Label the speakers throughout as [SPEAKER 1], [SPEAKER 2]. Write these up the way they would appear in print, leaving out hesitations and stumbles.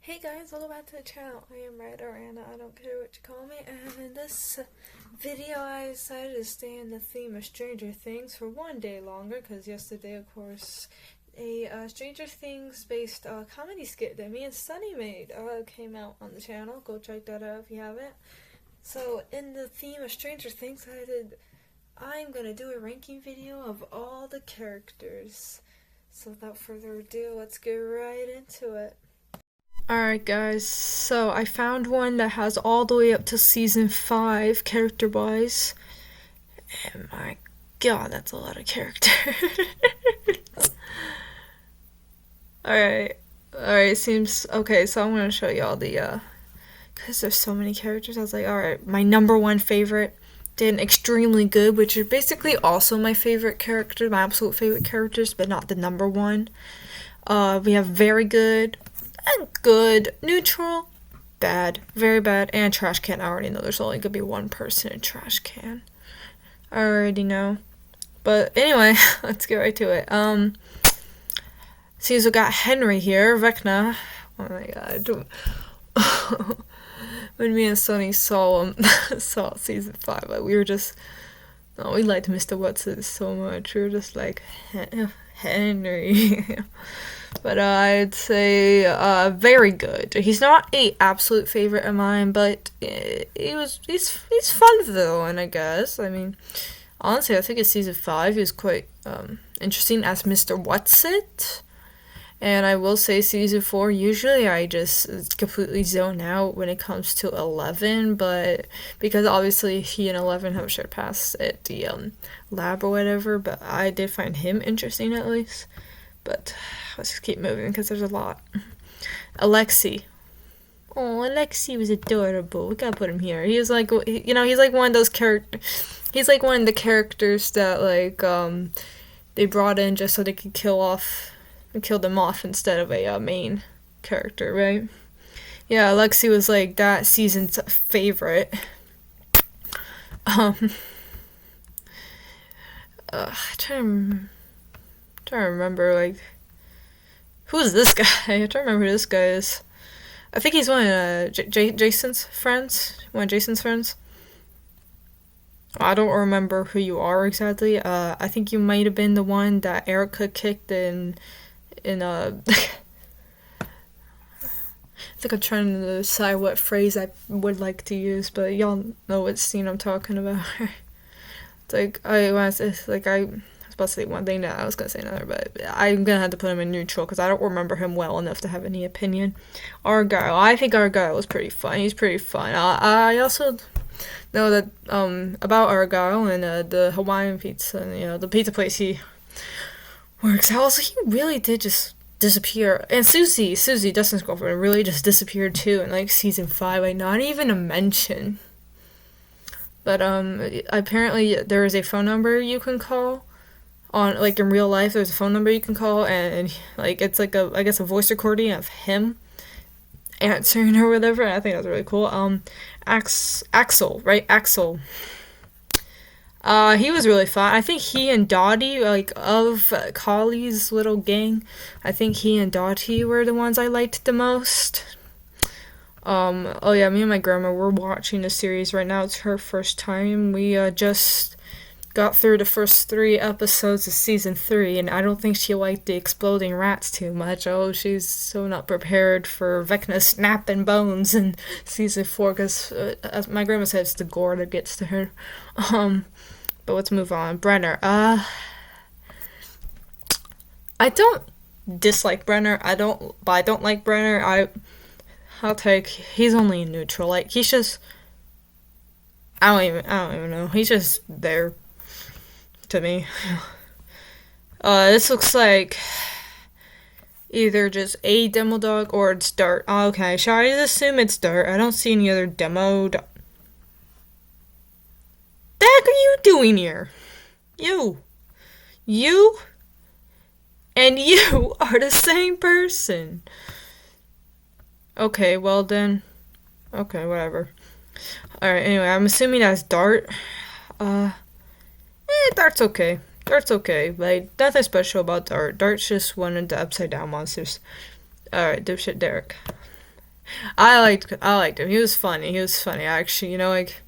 [SPEAKER 1] Hey guys, welcome back to the channel. I am Red or Anna, I don't care what you call me, and in this video I decided to stay in the theme of Stranger Things for one day longer, because yesterday, of course, a Stranger Things based comedy skit that me and Sunny made came out on the channel. Go check that out if you haven't. So, in the theme of Stranger Things, I'm gonna do a ranking video of all the characters. So without further ado, let's get right into it. Alright guys, so I found one that has all the way up to season 5 character-wise. And my god, that's a lot of characters. Alright, seems okay, so I'm gonna show you all the because there's so many characters. I was like, alright, my number one favorite did extremely good, which is basically also my favorite character, my absolute favorite characters, but not the number one. We have very good, and good, neutral, bad, very bad, and trash can. I already know there's only gonna be one person in trash can. I already know. But anyway, let's get right to it. See, so we got Henry here, Vecna. Oh my god. When me and Sunny saw season 5, like, we were just, we liked Mr. What's-It so much. We were just like, Henry. But I'd say very good. He's not a absolute favorite of mine, but he's fun though, I guess. I mean, honestly, I think in season 5 he was quite interesting as Mr. What's-It. And I will say season 4, usually I just completely zone out when it comes to 11, but because obviously he and 11 have shared paths at the lab or whatever, but I did find him interesting at least. But let's just keep moving because there's a lot. Alexi. Oh, Alexi was adorable. We gotta put him here. He was like, he's like one of those characters. He's like one of the characters that they brought in just so they could kill them off instead of a main character, right? Yeah, Alexi was like that season's favorite. I'm trying to remember, like, who's this guy? I'm trying to remember who this guy is. I think he's one of Jason's friends. One of Jason's friends. I don't remember who you are exactly. I think you might have been the one that Erica kicked in I think I'm trying to decide what phrase I would like to use, but y'all know what scene I'm talking about. It's like, I was about to say one thing, I was gonna say another, but I'm gonna have to put him in neutral because I don't remember him well enough to have any opinion. Argyle, I think Argyle was pretty fun. He's pretty fun. I also know that about Argyle and the Hawaiian pizza, and the pizza place he works out. Also, he really did just disappear. And Susie, Dustin's girlfriend, really just disappeared too in like season 5. Like, not even a mention. But apparently there is a phone number you can call. On, like, in real life, there's a phone number you can call, and like, it's like a voice recording of him answering or whatever, and I think that's really cool. Axel, right? Axel. He was really fun. I think he and Dottie, like, of Collie's little gang, I think he and Dottie were the ones I liked the most. Oh yeah, me and my grandma, we're watching the series right now. It's her first time. We just got through the first 3 episodes of season 3, and I don't think she liked the exploding rats too much. Oh, she's so not prepared for Vecna snapping bones in season 4, because as my grandma said, it's the gore that gets to her. But let's move on. Brenner. I don't dislike Brenner. I don't like Brenner. I'll take. He's only in neutral. Like, he's just. I don't even know. He's just there. To me. This looks like either just a demo dog or it's Dart. Okay, shall I assume it's Dart? I don't see any other demo dog. The heck are you doing here? You and you are the same person. Okay, well then. Okay, whatever. Alright, anyway, I'm assuming that's Dart. Dart's okay. Dart's okay. Like, nothing special about Dart. Dart's just one of the upside down monsters. Alright, dipshit Derek. I liked him. He was funny. He was funny. Actually, like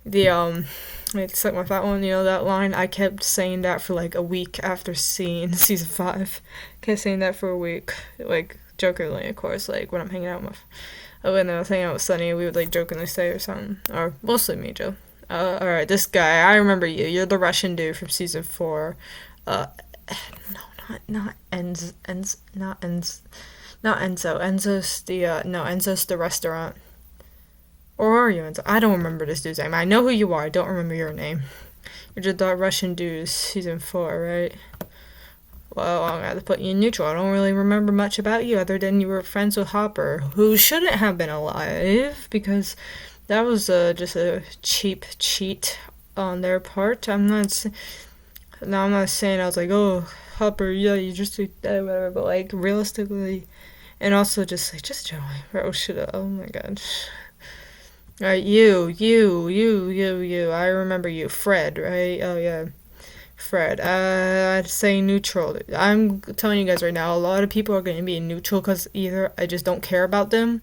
[SPEAKER 1] the it's like my that one. That line. I kept saying that for like a week after seeing season 5. Kept saying that for a week, like jokingly, of course. Like when I'm hanging out with, when I was hanging out with Sunny, we would like jokingly say or something, or mostly me, Joe. All right, this guy. I remember you. You're the Russian dude from season 4. Uh, no, not Enzo. Enzo's the no, Enzo's the restaurant. Or are you Enzo? I don't remember this dude's name. I know who you are. I don't remember your name. You're just the Russian dude, season 4, right? Well, I'm gonna put you in neutral. I don't really remember much about you other than you were friends with Hopper, who shouldn't have been alive because that was just a cheap cheat on their part. No, I'm not saying I was like, oh, Hopper, yeah, you just did that, whatever. But like realistically, and also just Joey. Oh shit! Oh my god. Alright, you. I remember you, Fred, right? Oh yeah, Fred. I'd say neutral. I'm telling you guys right now, a lot of people are going to be neutral because either I just don't care about them,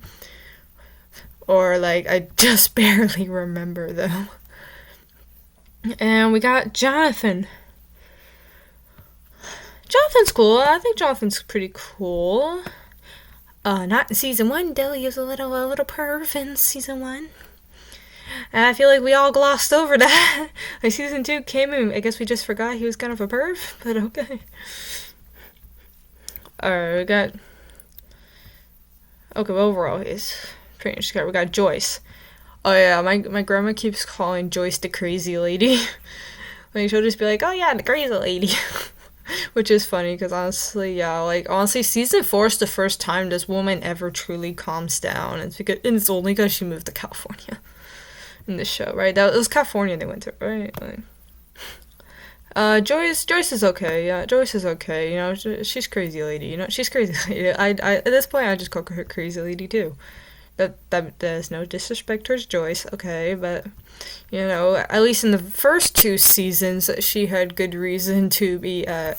[SPEAKER 1] or like I just barely remember them. And we got Jonathan. Jonathan's cool. I think Jonathan's pretty cool. Not in season 1. Dilly was a little perv in season 1. And I feel like we all glossed over that. Like season 2 came in, I guess we just forgot he was kind of a perv, but okay. Alright, we got. Okay, well, overall, he's pretty interesting. We got Joyce. Oh yeah, my grandma keeps calling Joyce the crazy lady. Like she'll just be like, "Oh yeah, the crazy lady," which is funny because honestly, yeah, like honestly, season 4 is the first time this woman ever truly calms down. It's only because she moved to California in this show, right? That was California they went to, right? Like, Joyce is okay. Yeah, Joyce is okay. She's crazy lady. She's crazy lady. At this point, I just call her crazy lady too. That there's no disrespect towards Joyce, okay, but at least in the first 2 seasons, she had good reason to be a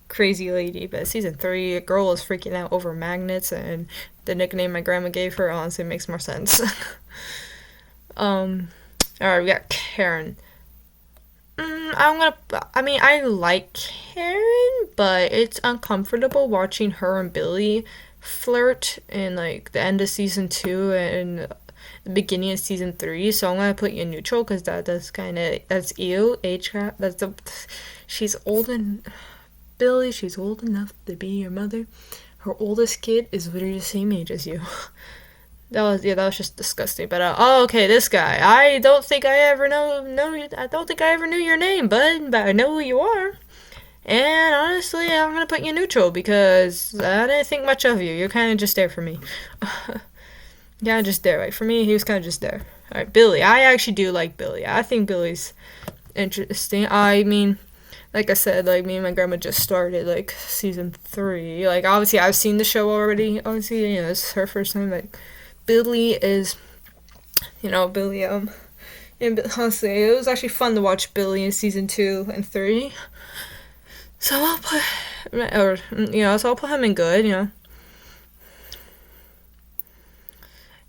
[SPEAKER 1] crazy lady. But season 3, a girl is freaking out over magnets, and the nickname my grandma gave her honestly makes more sense. All right, we got Karen. I like Karen, but it's uncomfortable watching her and Billy flirt in like the end of season 2 and the beginning of season 3. So I'm gonna put you in neutral because that's you. Age gap. She's old and Billy. She's old enough to be your mother. Her oldest kid is literally the same age as you. That was just disgusting. But okay, this guy. I don't think I ever I don't think I ever knew your name, bud. But I know who you are. And honestly, I'm gonna put you neutral because I didn't think much of you. You're kind of just there for me. Yeah, just there. Right? For me, he was kind of just there. All right, Billy. I actually do like Billy. I think Billy's interesting. I mean, like I said, like me and my grandma just started like season 3. Like obviously, I've seen the show already. Obviously, it's her first time. Like Billy is, Billy. And honestly, it was actually fun to watch Billy in season 2 and 3. So I'll put, so I'll put him in good.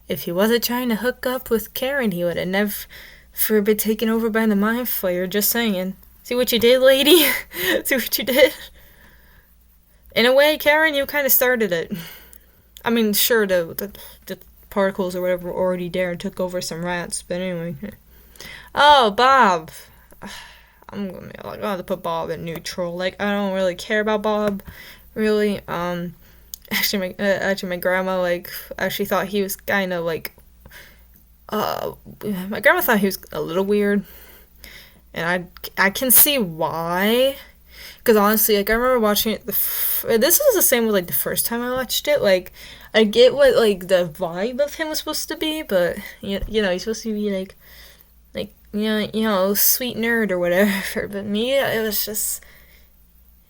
[SPEAKER 1] If he wasn't trying to hook up with Karen, he would have never been taken over by the mind flayer. Just saying. See what you did, lady? See what you did? In a way, Karen, you kind of started it. I mean, sure, the particles or whatever were already there and took over some rats, but anyway. Oh, Bob. I'm gonna put Bob in neutral. Like I don't really care about Bob, really. Actually, my grandma actually thought he was kind of my grandma thought he was a little weird, and I can see why. Because honestly, I remember watching it. This was the same with the first time I watched it. I get what the vibe of him was supposed to be, but he's supposed to be sweet nerd or whatever. But me, it was just,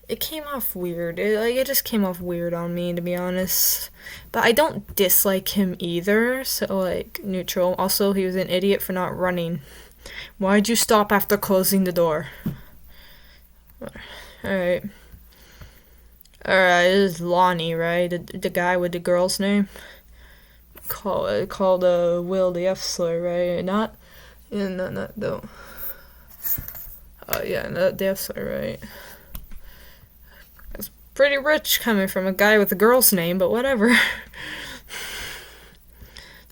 [SPEAKER 1] it came off weird. It just came off weird on me, to be honest. But I don't dislike him either, so, neutral. Also, he was an idiot for not running. Why'd you stop after closing the door? Alright. Alright, this is Lonnie, right? The guy with the girl's name? called Will the F slur, right? Not, yeah, not don't. Yeah, not the F slur, right? That's pretty rich coming from a guy with a girl's name, but whatever.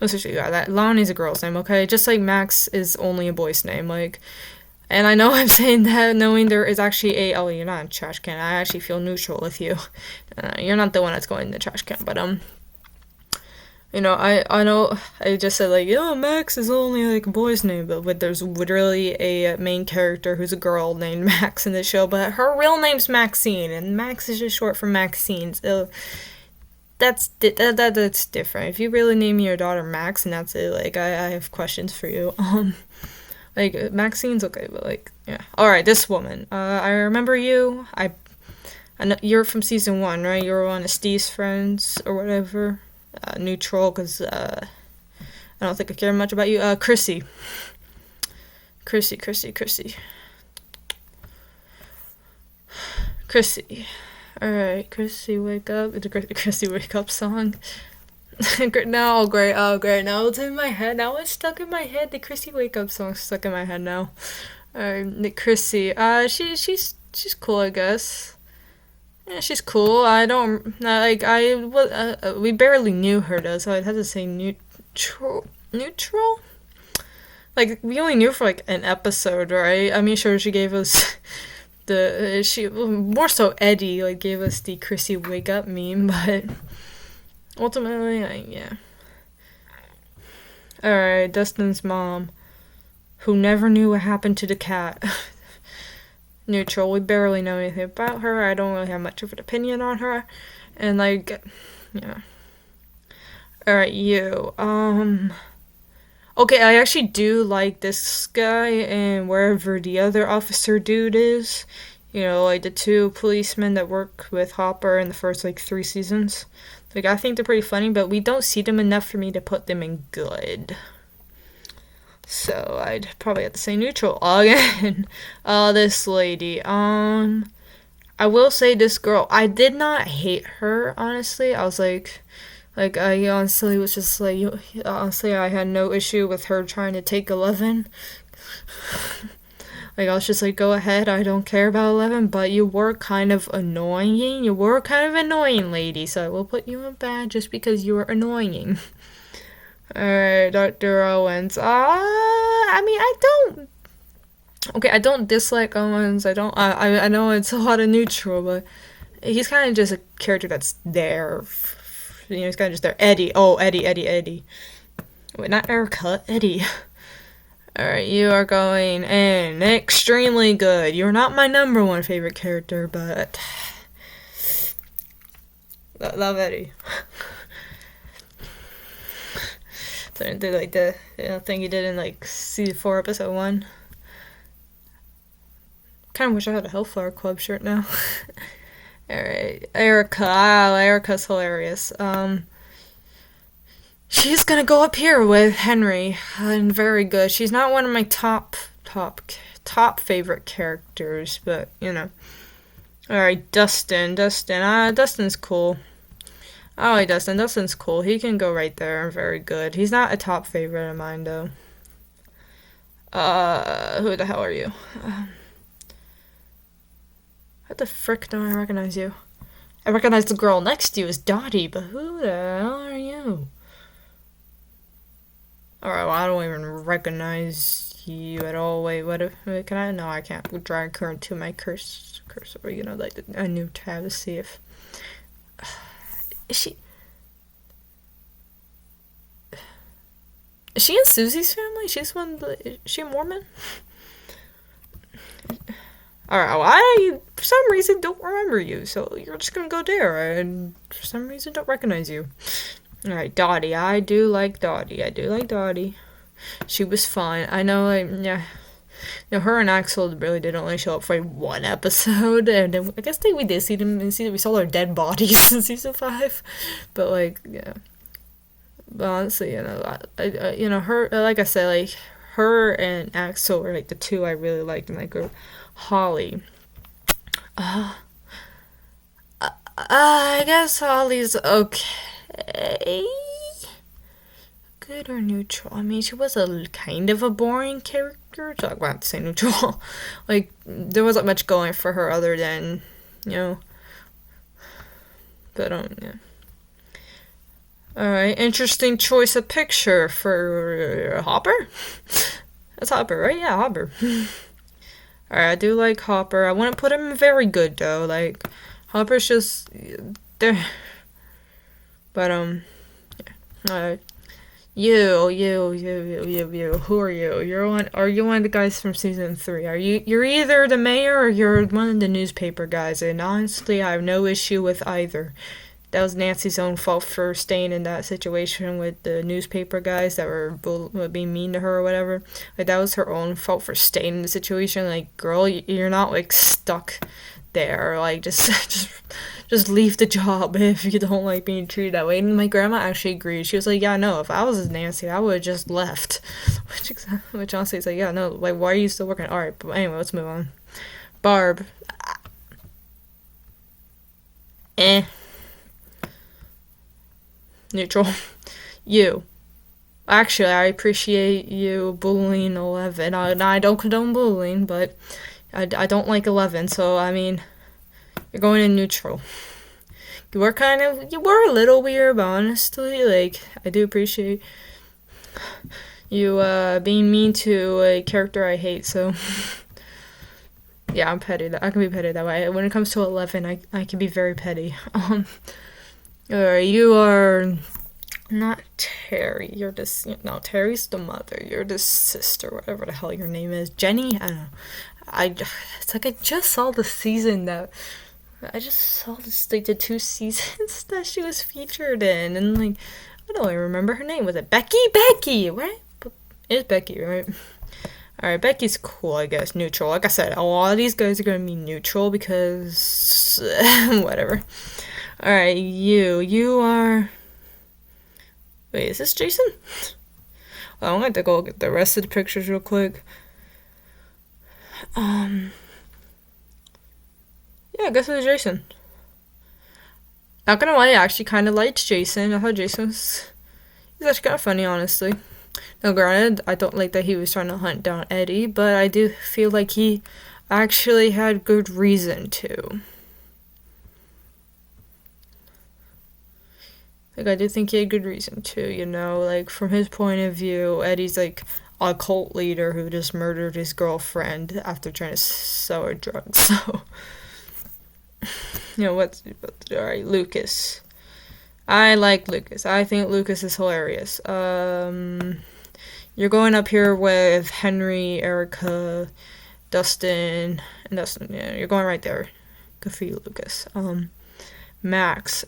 [SPEAKER 1] No, seriously, yeah, that Lonnie's a girl's name, okay? Just like Max is only a boy's name, like. And I know I'm saying that knowing there is actually oh, you're not in trash can. I actually feel neutral with you. You're not the one that's going in the trash can, but I know I just said like, Max is only like a boy's name, but there's literally a main character who's a girl named Max in the show, but her real name's Maxine, and Max is just short for Maxine. So that's different. If you really name your daughter Max and that's it, like I have questions for you. Like, Maxine's okay, but, like, yeah. Alright, this woman. I remember you. I know you're from season 1, right? You were one of Steve's friends, or whatever. Neutral, because, I don't think I care much about you. Chrissy. Chrissy. Alright, Chrissy, wake up. It's a Chrissy wake up song. No, oh great. Now it's in my head. Now it's stuck in my head. The Chrissy wake up song's stuck in my head now. Chrissy. She's cool, I guess. Yeah, she's cool. I don't like. We barely knew her though, so I'd have to say neutral. Neutral. Like we only knew for like an episode, right? I mean, sure, she gave us more so Eddie like gave us the Chrissy wake up meme, but. Ultimately, yeah. Alright, Dustin's mom, who never knew what happened to the cat. Neutral, we barely know anything about her. I don't really have much of an opinion on her. And, like, yeah. Alright, you. Okay, I actually do like this guy and wherever the other officer dude is. Like the 2 policemen that work with Hopper in the first, 3 seasons. Like, I think they're pretty funny, but we don't see them enough for me to put them in good. So, I'd probably have to say neutral again. This lady. I will say this girl. I did not hate her, honestly. I was I honestly was just honestly, I had no issue with her trying to take 11. I was just go ahead, I don't care about 11, but you were kind of annoying. You were kind of annoying, lady, so I will put you in bad just because you were annoying. Alright, Dr. Owens. I don't dislike Owens. I know it's a lot of neutral, but he's kind of just a character that's there. He's kind of just there. Eddie. Oh, Eddie. Wait, not Erica, Eddie. Alright, you are going in extremely good. You're not my number 1 favorite character, but love Eddie. So the thing you did in season 4 episode 1. Kind of wish I had a Hellflower Club shirt now. Alright, Erica. Erica's hilarious. She's gonna go up here with Henry, and very good. She's not one of my top favorite characters, but Alright, Dustin. Dustin's cool. I like Dustin. Dustin's cool. He can go right there. Very good. He's not a top favorite of mine, though. Who the hell are you? How the frick don't I recognize you? I recognize the girl next to you as Dottie, but who the hell are you? Alright, well, I don't even recognize you at all. Wait, can I? No, I can't drag her into my cursor, a new tab to see if... Is she in Susie's family? Is she a Mormon? Alright, well, I, for some reason, don't remember you, so you're just gonna go there, and for some reason, don't recognize you. Alright, Dottie. I do like Dottie. She was fine. I know, her and Axel really did only show up for 1 episode, and then I guess we did see them, we saw their dead bodies in season 5, but, yeah. But honestly, her, like I said, her and Axel were, the 2 I really liked in that group. Holly. I guess Holly's okay. good or neutral? I mean, she was a kind of a boring character. So I'm going to say neutral. Like, there wasn't much going for her other than, you know. But, yeah. Alright, interesting choice of picture for Hopper? That's Hopper, right? Yeah, Hopper. Alright, I do like Hopper. I wouldn't put him very good, though. Like, Hopper's just... there. But, yeah. Alright. You. Who are you? Are you one of the guys from season 3? You're either the mayor or you're one of the newspaper guys, and honestly, I have no issue with either. That was Nancy's own fault for staying in that situation with the newspaper guys that were being mean to her or whatever. Like, that was her own fault for staying in the situation. Like, girl, you're not, like, stuck there. Like, just leave the job if you don't like being treated that way. And my grandma actually agreed. She was like, yeah, no, if I was Nancy, I would have just left. Which honestly is like, yeah, no, like, why are you still working? Alright, but anyway, let's move on. Barb. Neutral. You. Actually, I appreciate you bullying 11. I don't condone bullying, but I don't like 11, so, I mean, you're going in neutral. You were a little weird, but honestly, like, I do appreciate you, being mean to a character I hate, so, yeah, I'm petty. I can be petty that way. When it comes to 11, I can be very petty. You are not Terry. You're just, no, Terry's the mother. You're the sister, whatever the hell your name is. Jenny? I don't know. It's like I just saw the season that, I just saw this, like, the 2 seasons that she was featured in, and, like, I don't even remember her name. Was it Becky? Becky, right? It's Becky, right? Alright, Becky's cool, I guess. Neutral. Like I said, a lot of these guys are gonna be neutral because, whatever. Alright, you are... Wait, is this Jason? Well, I'm gonna have to go look at the rest of the pictures real quick. Yeah, I guess it was Jason. Not gonna lie, I actually kind of liked Jason. I thought Jason was... He's actually kind of funny, honestly. Now, granted, I don't like that he was trying to hunt down Eddie, but I do feel like he actually had good reason to. Like, I do think he had good reason to, you know? Like, from his point of view, Eddie's, like, a cult leader who just murdered his girlfriend after trying to sell her drugs, so... You know, alright, Lucas. I like Lucas. I think Lucas is hilarious. You're going up here with Henry, Erica, Dustin, and Dustin. Yeah, you're going right there. Good for you, Lucas. Max.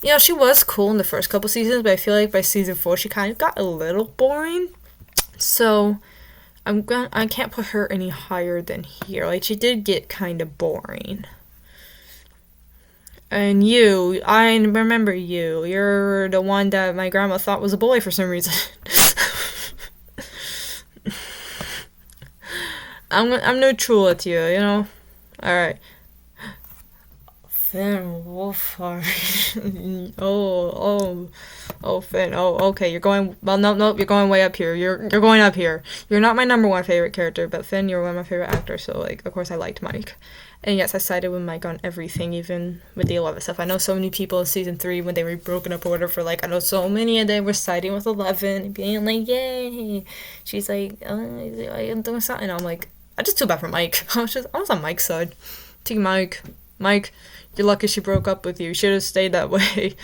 [SPEAKER 1] You know, she was cool in the first couple seasons, but I feel like by season 4 she kind of got a little boring. So I can't put her any higher than here. Like, she did get kind of boring. And you, I remember you. You're the one that my grandma thought was a boy for some reason. I'm neutral with you, you know? Alright. Finn Wolfhard. Finn. Oh, okay. You're going. Well, no. You're going way up here. You're going up here. You're not my number 1 favorite character, but Finn, you're one of my favorite actors. So, like, of course, I liked Mike. And yes, I sided with Mike on everything, even with the 11 stuff. I know so many people in season 3 when they were broken up or whatever. Like, I know so many of them were siding with 11 and being like, "Yay!" She's like, "I am doing something." I'm like, I just too bad for Mike. I was on Mike's side. Team Mike. You're lucky she broke up with you. You should have stayed that way.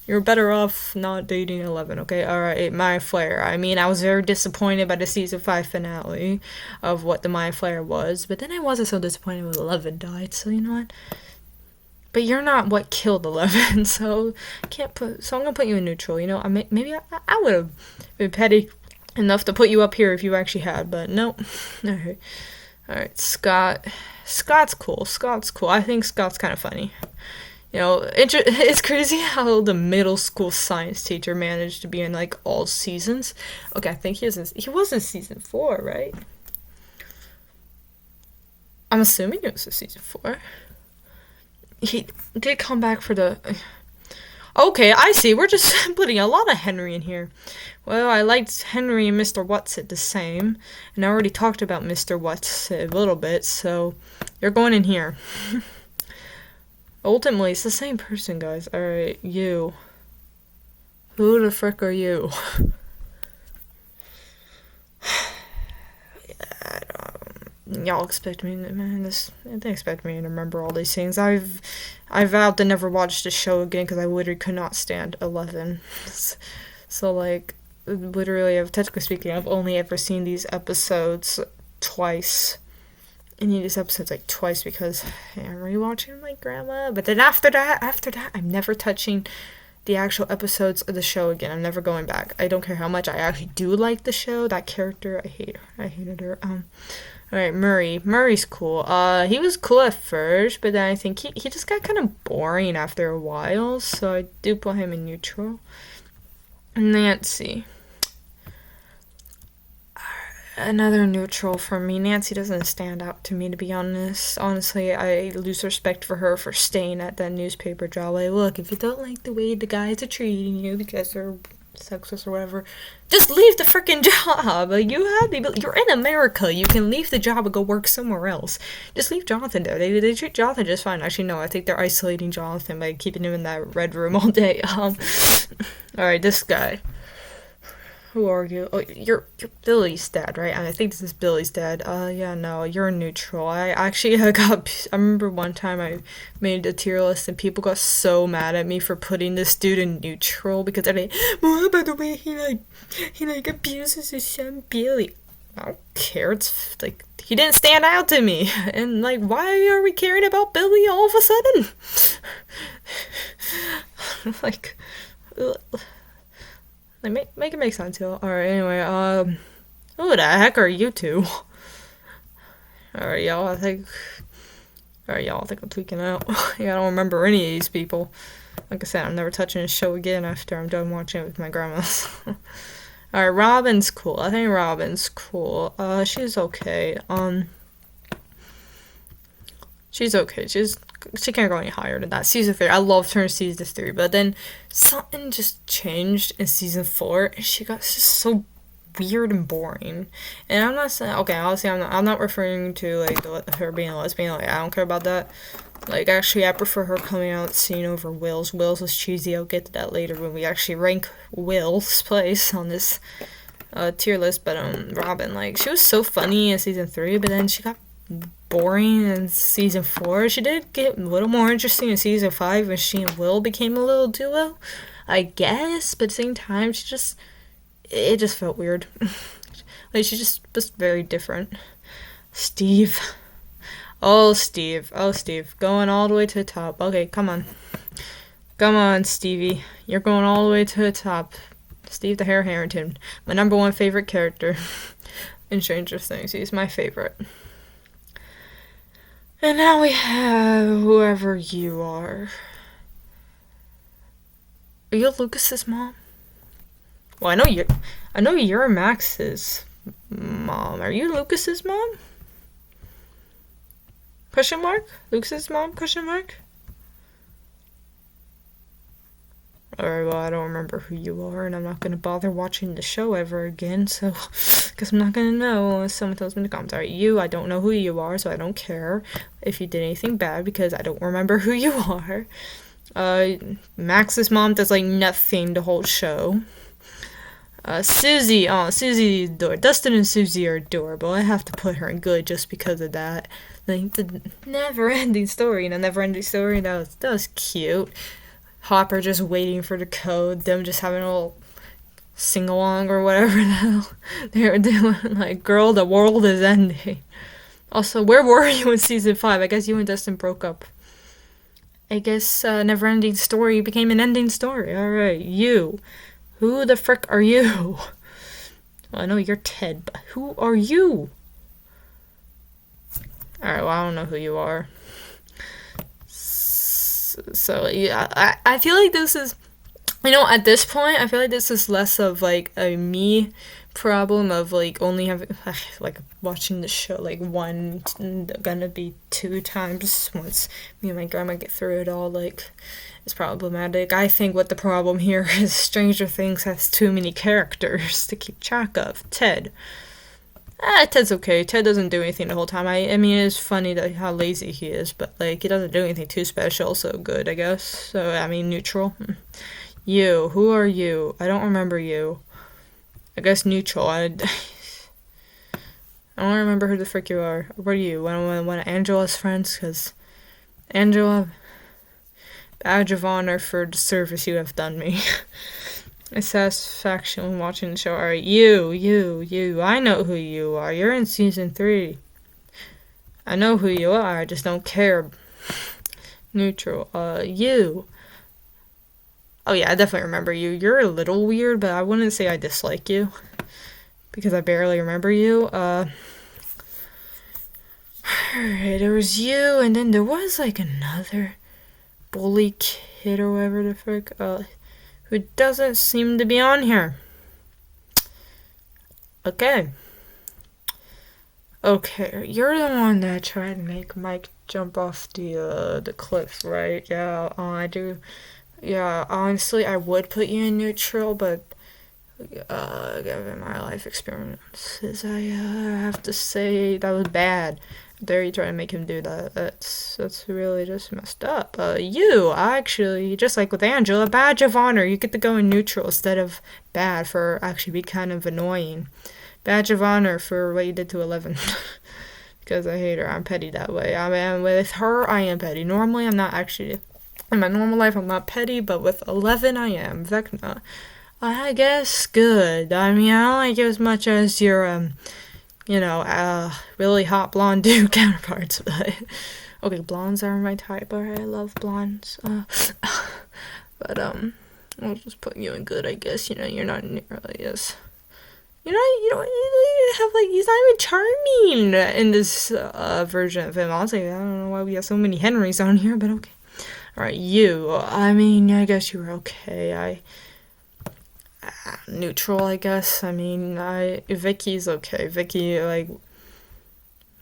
[SPEAKER 1] You're better off not dating 11, okay? Alright, Mind Flayer. I mean, I was very disappointed by the season 5 finale of what the Mind Flayer was, but then I wasn't so disappointed when 11 died, so you know what? But you're not what killed 11, so I'm gonna put you in neutral, you know? Maybe I would have been petty enough to put you up here if you actually had, but no. Alright, Scott. Scott's cool. I think Scott's kind of funny. You know, it's crazy how the middle school science teacher managed to be in, like, all seasons. Okay, I think he was in season 4, right? I'm assuming it was in season 4. He did come back for the... Okay, I see. We're just putting a lot of Henry in here. Well, I liked Henry and Mr. Whatsit the same, and I already talked about Mr. Whatsit a little bit, so you're going in here. Ultimately, it's the same person, guys. Alright, you. Who the frick are you? Y'all expect me to, man, they expect me to remember all these things. I vowed to never watch the show again because I literally could not stand 11. So, like, literally, technically speaking, I've only ever seen these episodes twice. Any of these episodes, like, twice because I'm rewatching with my grandma. But then after that, I'm never touching the actual episodes of the show again. I'm never going back. I don't care how much I actually do like the show. That character, I hate her. I hated her. Alright, Murray. Murray's cool. He was cool at first, but then I think he just got kind of boring after a while, so I do put him in neutral. Nancy. Another neutral for me. Nancy doesn't stand out to me, to be honest. Honestly, I lose respect for her for staying at that newspaper job. Like, look, if you don't like the way the guys are treating you because they're sexist or whatever, just leave the freaking job. Like, you're in America. You can leave the job and go work somewhere else. Just leave Jonathan there. They treat Jonathan just fine. Actually, no, I think they're isolating Jonathan by keeping him in that red room all day. Alright, this guy. Who are you? Oh, you're Billy's dad, right? And I think this is Billy's dad. Yeah, no, you're neutral. I actually I remember one time I made a tier list and people got so mad at me for putting this dude in neutral because they're like, well, by the way, he abuses his son Billy. I don't care. It's like he didn't stand out to me, and like, why are we caring about Billy all of a sudden? like. Like, make it make sense, y'all. Alright, anyway, who the heck are you two? Alright, y'all, I think I'm tweaking out. Yeah, I don't remember any of these people. Like I said, I'm never touching this show again after I'm done watching it with my grandma's. Alright, Robin's cool. I think Robin's cool. She's okay. She's okay. She can't go any higher than that. Season 3, I loved her in season 3, but then something just changed in season 4, and she got just so weird and boring. And I'm not saying, okay, obviously I'm not referring to like her being a lesbian. Like, I don't care about that. Like, actually, I prefer her coming out scene over Will's. Will's was cheesy. I'll get to that later when we actually rank Will's place on this tier list. But Robin, like, she was so funny in season 3, but then she got boring in season 4. She did get a little more interesting in season 5 when she and Will became a little duo, I guess, but at the same time, it just felt weird. Like, she just was very different. Steve. Oh, Steve, going all the way to the top. Okay, come on, Stevie, you're going all the way to the top. Steve the Hare Harrington, my number 1 favorite character in Stranger Things. He's my favorite. And now we have whoever you are. Are you Lucas's mom? Well, I know you're Max's mom. Are you Lucas's mom? Question mark? Lucas's mom? Question mark? Alright, well, I don't remember who you are, and I'm not gonna bother watching the show ever again, so, because I'm not gonna know unless someone tells me in the comments. Alright, I don't know who you are, so I don't care if you did anything bad, because I don't remember who you are. Max's mom does, like, nothing the whole show. Susie, Susie's adorable. Dustin and Susie are adorable. I have to put her in good just because of that. Like, the never-ending story, that was cute. Hopper just waiting for the code, them just having a little sing-along or whatever the hell they were doing. Like, girl, the world is ending. Also, where were you in season 5? I guess you and Dustin broke up. I guess never-ending story became an ending story. Alright, you. Who the frick are you? Well, I know you're Ted, but who are you? Alright, well, I don't know who you are. So, yeah, I feel like this is, at this point, I feel like this is less of, like, a me problem of like only having like watching the show like one gonna be two times once me and my grandma get through it all, like it's problematic. I think what the problem here is Stranger Things has too many characters to keep track of. Ted's okay. Ted doesn't do anything the whole time. I mean, it's funny that how lazy he is, but like he doesn't do anything too special, so good, I guess. So I mean, neutral. You, who are you? I don't remember you. I guess neutral. I don't remember who the frick you are. What are you? One of Angela's friends? Because Angela, badge of honor for the service you have done me. A satisfaction when watching the show. Alright, you. I know who you are. You're in season 3. I know who you are. I just don't care. Neutral. You. Oh yeah, I definitely remember you. You're a little weird, but I wouldn't say I dislike you. Because I barely remember you. Alright, there was you, and then there was like another bully kid or whatever the frick. Who doesn't seem to be on here. Okay, you're the one that tried to make Mike jump off the cliff, right? Yeah, I do. Yeah, honestly, I would put you in neutral, but given my life experiences, I have to say that was bad. Dare you try to make him do that? That's really just messed up. You actually, just like with Angela, badge of honor. You get to go in neutral instead of bad for actually be kind of annoying. Badge of honor for what you did to 11. Because I hate her. I'm petty that way. I mean, with her, I am petty. Normally, I'm not actually. In my normal life, I'm not petty, but with 11, I am. Vecna. I guess good. I mean, I don't like you as much as your, really hot blonde dude counterparts, but okay, blondes are my type. Alright, I love blondes. But I'll just put you in good, I guess. You're not nearly as. You don't have like he's not even charming in this version of him. Honestly, I don't know why we have so many Henrys on here, but okay. Alright, you. I mean, I guess you were okay. Neutral, I guess. I mean, Vicky's okay. Vicky's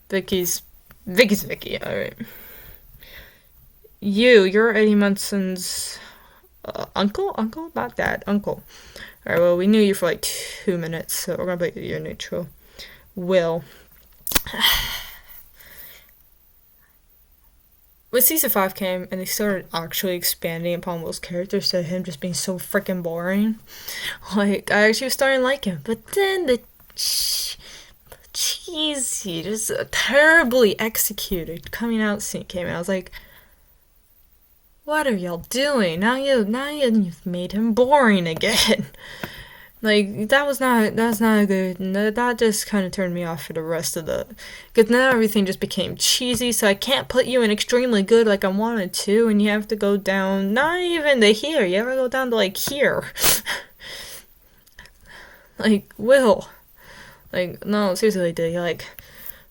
[SPEAKER 1] Vicky. All right. You're Eddie Munson's uncle. Not dad. Uncle. All right. Well, we knew you for like 2 minutes, so we're gonna put you in neutral. Will. When season 5 came and they started actually expanding upon Will's character instead of him just being so freaking boring, like, I actually was starting to like him. But then the cheesy, just terribly executed coming out scene came out. I was like, what are y'all doing? Now you've made him boring again. Like, that's not a good, that just kind of turned me off for the rest of because now everything just became cheesy, so I can't put you in extremely good like I wanted to, and you have to go down, not even to here, you have to go down to, like, here. Like, Will. Like, no, seriously, like,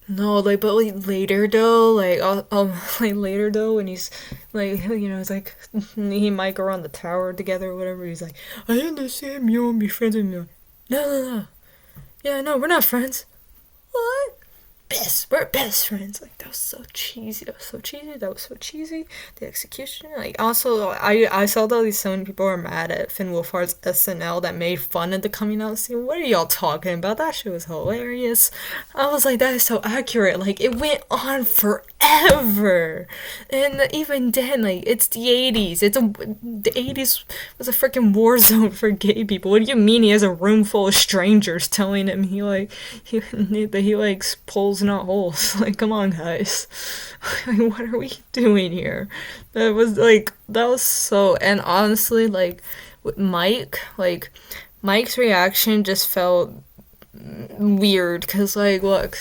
[SPEAKER 1] no, like, but like later though, later though, when he's like, it's like he and Mike are on the tower together or whatever. He's like, I understand you won't be friends with me. No, yeah, no, we're not friends. What? We're best friends. Like, that was so cheesy. The execution, like, also, I saw that so many people are mad at Finn Wolfhard's SNL that made fun of the coming out scene. What are y'all talking about? That shit was hilarious. I was like, that is so accurate. Like, it went on forever. And even then, like, it's the 80s. The 80s was a freaking war zone for gay people. What do you mean he has a room full of strangers telling him he pulls not holes? Like, come on, guys. Like, what are we doing here? That was so, and honestly, like, with Mike, like, Mike's reaction just felt weird, because, like, look,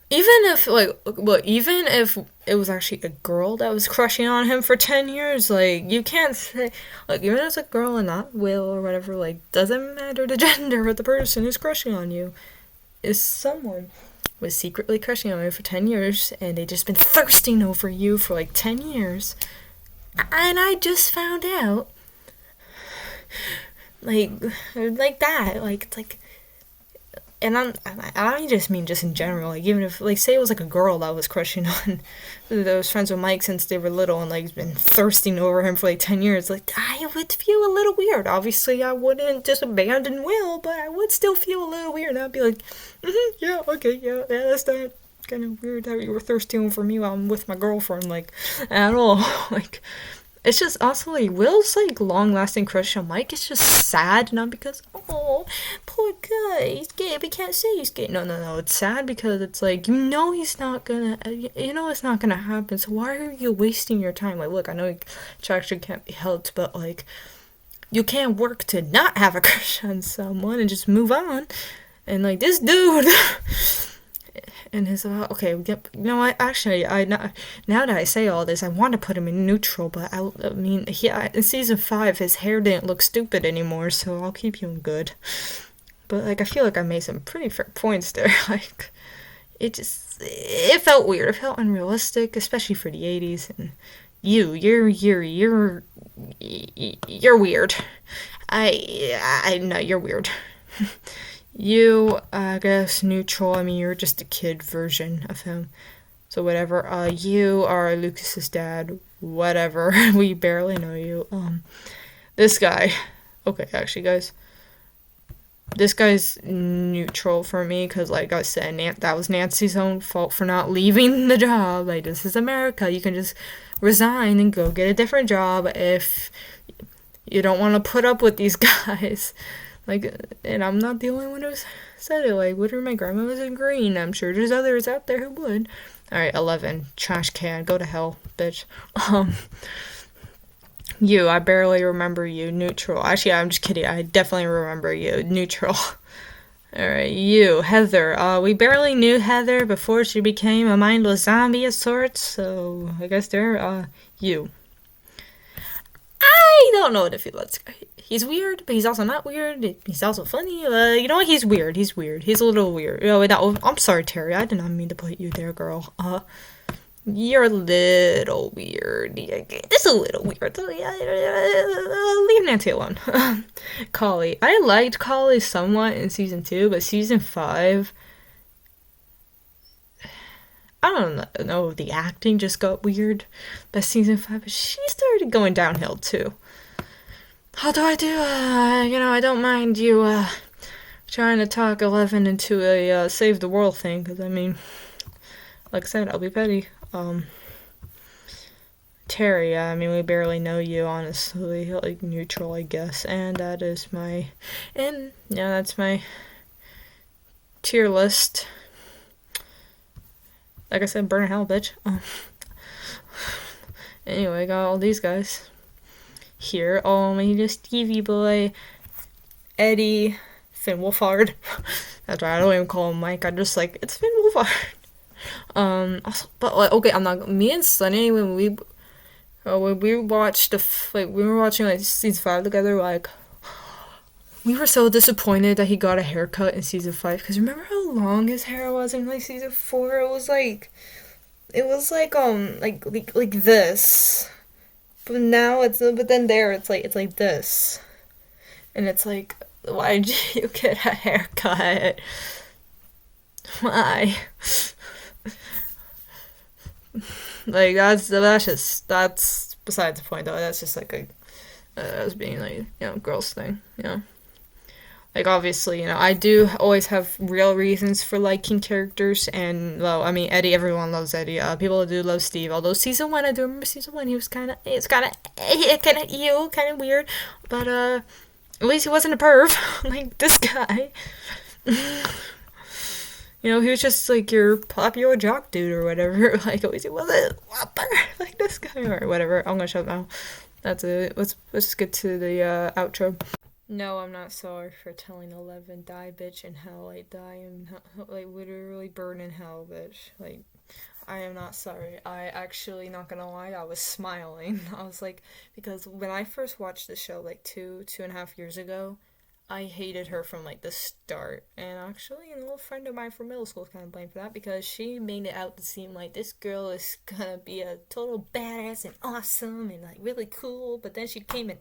[SPEAKER 1] even if it was actually a girl that was crushing on him for 10 years, like, you can't say, like, even if it's a girl and not Will or whatever, like, doesn't matter the gender of the person who's crushing on you, is someone was secretly crushing on you for 10 years, and they just been thirsting over you for, like, 10 years, and I just found out like like that. Like it's like, and I just mean just in general. Like even if like say it was like a girl that was crushing on that was friends with Mike since they were little and like been thirsting over him for like 10 years. Like I would feel a little weird. Obviously, I wouldn't just abandon Will, but I would still feel a little weird. I'd be like, yeah, okay, yeah, that's that. Kind of weird how you were thirsting over me while I'm with my girlfriend, like, at all. Like, it's just also like Will's like long lasting crush on Mike is just sad, not because oh poor guy he's gay we can't say he's gay. No, it's sad because it's like he's not gonna it's not gonna happen. So why are you wasting your time? Like look, I know attraction can't be helped, but like you can't work to not have a crush on someone and just move on. And like this dude and his okay, yep. You know what? Actually, now that I say all this, I want to put him in neutral, but I mean, in season 5, his hair didn't look stupid anymore, so I'll keep you in good. But like, I feel like I made some pretty fair points there. Like, it felt weird. It felt unrealistic, especially for the 80s. And you're weird. I know you're weird. You, I guess, neutral. I mean, you're just a kid version of him. So whatever. You are Lucas's dad. Whatever. We barely know you. This guy. Okay, actually, guys. This guy's neutral for me because, like I said, that was Nancy's own fault for not leaving the job. Like, this is America. You can just resign and go get a different job if you don't want to put up with these guys. Like, and I'm not the only one who said it. Like, literally, my grandma was in green. I'm sure there's others out there who would. Alright, 11. Trash can. Go to hell, bitch. You. I barely remember you. Neutral. Actually, I'm just kidding. I definitely remember you. Neutral. Alright, you. Heather. We barely knew Heather before she became a mindless zombie of sorts. So, I guess you. I don't know what to feel about this guy. He's weird, but he's also not weird. He's also funny. You know what? He's weird. He's weird. He's a little weird. I'm sorry, Terry. I did not mean to put you there, girl. You're a little weird. Just a little weird. Leave Nancy alone. Collie. I liked Collie somewhat in season 2, but season 5... I don't know, the acting just got weird by season 5, but she started going downhill too. Although I do, I don't mind you, trying to talk 11 into a, save the world thing, because, I mean, like I said, I'll be petty. Terry, I mean, we barely know you, honestly, like, neutral, I guess, and that's my tier list. Like I said, burn in hell, bitch. Anyway, got all these guys here. Oh, my just Stevie Boy, Eddie, Finn Wolfhard. That's right, I don't even call him Mike. I just like, it's Finn Wolfhard. Also, but like, okay, I'm not. Me and Sunny when we watched we were watching like season 5 together. Like, we were so disappointed that he got a haircut in season 5. Because remember how long his hair was in like season 4? It was like this. But now but then there it's like this. And it's like, why did you get a haircut? Why? Like that's besides the point though. That's just like as being like, girls thing, Like, obviously, I do always have real reasons for liking characters, and, well, I mean, Eddie, everyone loves Eddie. People do love Steve, although season 1, I do remember season 1, he was kind of weird, but, at least he wasn't a perv, like this guy. He was just, like, your popular jock dude or whatever, like, at least he wasn't like this guy, or whatever. I'm gonna shut up now. That's it. Let's get to the, outro. No, I'm not sorry for telling 11, die bitch in hell, like die in hell, like literally burn in hell, bitch. Like, I am not sorry. I actually, not gonna lie, I was smiling. I was like, because when I first watched the show like 2.5 years ago, I hated her from like the start. And actually, an old friend of mine from middle school is kind of blamed for that because she made it out to seem like this girl is gonna be a total badass and awesome and like really cool. But then she came and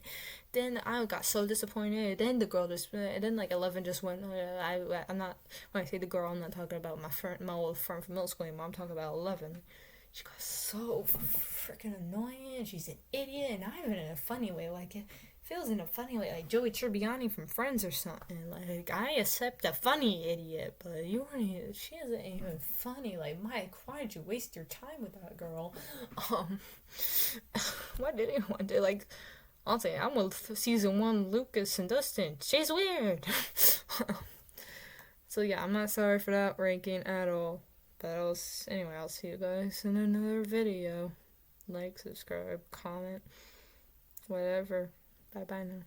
[SPEAKER 1] then I got so disappointed. Then the girl just, and then like 11 just went. I'm not, when I say the girl, I'm not talking about my old friend from middle school anymore. I'm talking about 11. She got so freaking annoying. She's an idiot, and not even in a funny way. Like it feels in a funny way, like Joey Tribbiani from Friends or something. Like I accept a funny idiot, but you weren't. She isn't even funny. Like Mike, why did you waste your time with that girl? Um, why did anyone do like? I'll say I'm with season one Lucas and Dustin. She's weird. So yeah, I'm not sorry for that ranking at all. But anyway, I'll see you guys in another video. Like, subscribe, comment, whatever. Bye bye now.